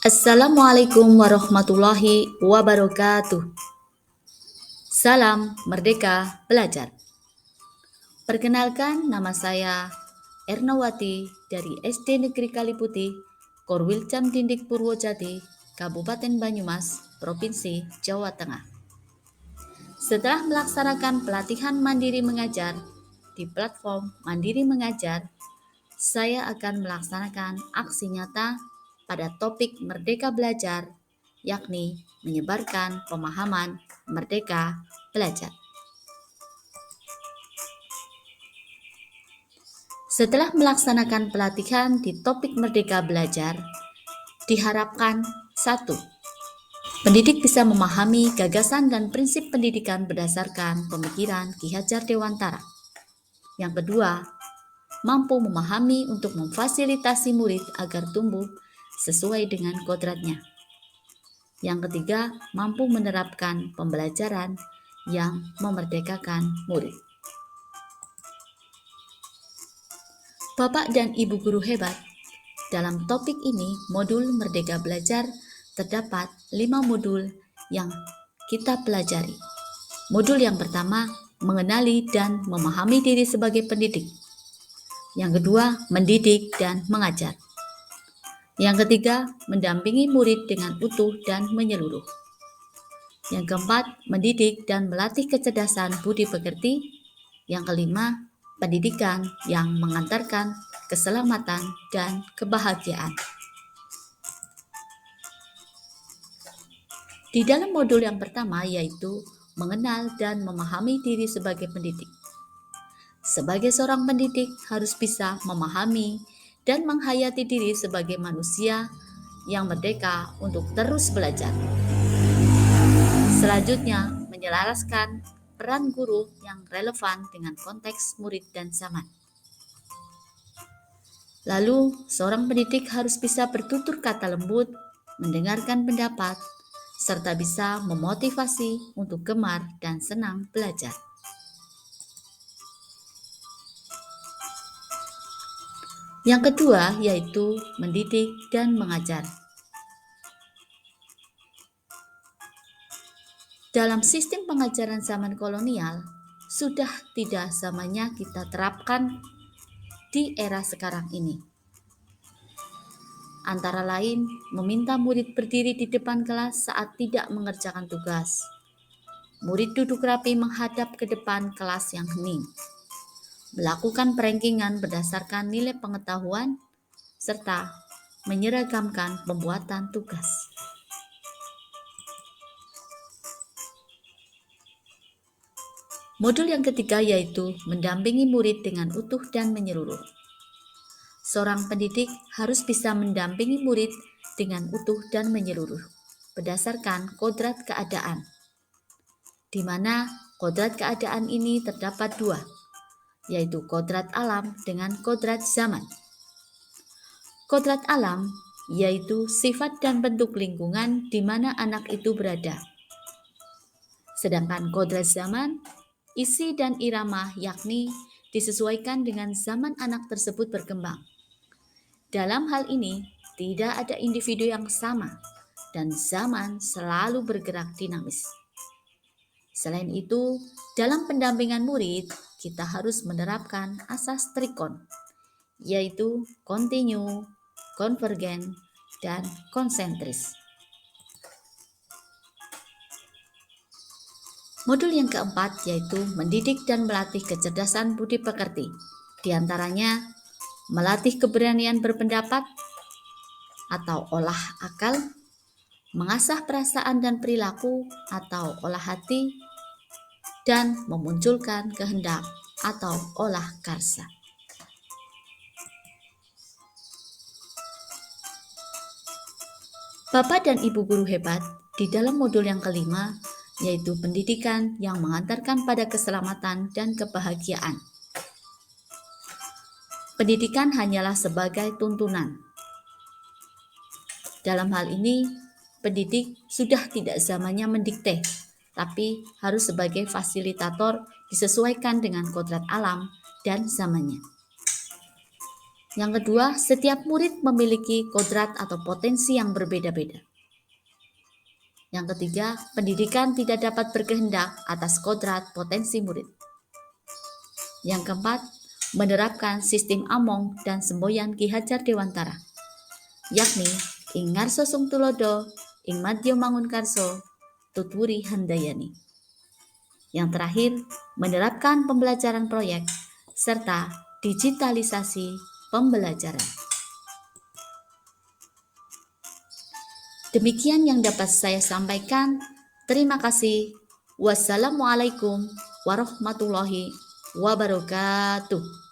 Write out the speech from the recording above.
Assalamualaikum warahmatullahi wabarakatuh. Salam Merdeka Belajar. Perkenalkan, nama saya Ernawati dari SD Negeri Kaliputih, Korwilcam Dindik Purwojati, Kabupaten Banyumas, Provinsi Jawa Tengah. Setelah melaksanakan pelatihan mandiri mengajar di platform Mandiri Mengajar, saya akan melaksanakan aksi nyata pada topik Merdeka Belajar, yakni menyebarkan pemahaman Merdeka Belajar. Setelah melaksanakan pelatihan di topik Merdeka Belajar, diharapkan 1. Pendidik bisa memahami gagasan dan prinsip pendidikan berdasarkan pemikiran Ki Hajar Dewantara. Yang kedua, mampu memahami untuk memfasilitasi murid agar tumbuh sesuai dengan kodratnya. Yang ketiga, mampu menerapkan pembelajaran yang memerdekakan murid. Bapak dan Ibu guru hebat, dalam topik ini modul Merdeka Belajar terdapat 5 modul yang kita pelajari. Modul yang pertama, mengenali dan memahami diri sebagai pendidik. Yang kedua, mendidik dan mengajar. Yang ketiga, mendampingi murid dengan utuh dan menyeluruh. Yang keempat, mendidik dan melatih kecerdasan budi pekerti. Yang kelima, pendidikan yang mengantarkan keselamatan dan kebahagiaan. Di dalam modul yang pertama, yaitu mengenal dan memahami diri sebagai pendidik. Sebagai seorang pendidik harus bisa memahami dan menghayati diri sebagai manusia yang merdeka untuk terus belajar. Selanjutnya, menyelaraskan peran guru yang relevan dengan konteks murid dan zaman. Lalu, seorang pendidik harus bisa bertutur kata lembut, mendengarkan pendapat, serta bisa memotivasi untuk gemar dan senang belajar. Yang kedua, yaitu mendidik dan mengajar. Dalam sistem pengajaran zaman kolonial, sudah tidak zamannya kita terapkan di era sekarang ini. Antara lain, meminta murid berdiri di depan kelas saat tidak mengerjakan tugas. Murid duduk rapi menghadap ke depan kelas yang hening. Melakukan perankingan berdasarkan nilai pengetahuan, serta menyeragamkan pembuatan tugas. Modul yang ketiga yaitu mendampingi murid dengan utuh dan menyeluruh. Seorang pendidik harus bisa mendampingi murid dengan utuh dan menyeluruh berdasarkan kodrat keadaan, di mana kodrat keadaan ini terdapat 2, yaitu kodrat alam dengan kodrat zaman. Kodrat alam yaitu sifat dan bentuk lingkungan di mana anak itu berada. Sedangkan kodrat zaman, isi dan irama, yakni disesuaikan dengan zaman anak tersebut berkembang. Dalam hal ini, tidak ada individu yang sama, dan zaman selalu bergerak dinamis. Selain itu, dalam pendampingan murid, kita harus menerapkan asas trikon, yaitu kontinu, konvergen, dan konsentris. Modul yang keempat yaitu mendidik dan melatih kecerdasan budi pekerti. Di antaranya, melatih keberanian berpendapat atau olah akal, mengasah perasaan dan perilaku atau olah hati, dan memunculkan kehendak atau olah karsa. Bapak dan Ibu guru hebat, di dalam modul yang kelima, yaitu pendidikan yang mengantarkan pada keselamatan dan kebahagiaan. Pendidikan hanyalah sebagai tuntunan. Dalam hal ini, pendidik sudah tidak zamannya mendikte, tapi harus sebagai fasilitator disesuaikan dengan kodrat alam dan zamannya. Yang kedua, setiap murid memiliki kodrat atau potensi yang berbeda-beda. Yang ketiga, pendidikan tidak dapat berkehendak atas kodrat potensi murid. Yang keempat, menerapkan sistem Among dan semboyan Ki Hajar Dewantara, yakni ing ngarso sung tulodo, ing madya mangunkarso, tutwuri handayani. Yang terakhir, menerapkan pembelajaran proyek serta digitalisasi pembelajaran. Demikian yang dapat saya sampaikan. Terima kasih. Wassalamualaikum warahmatullahi wabarakatuh.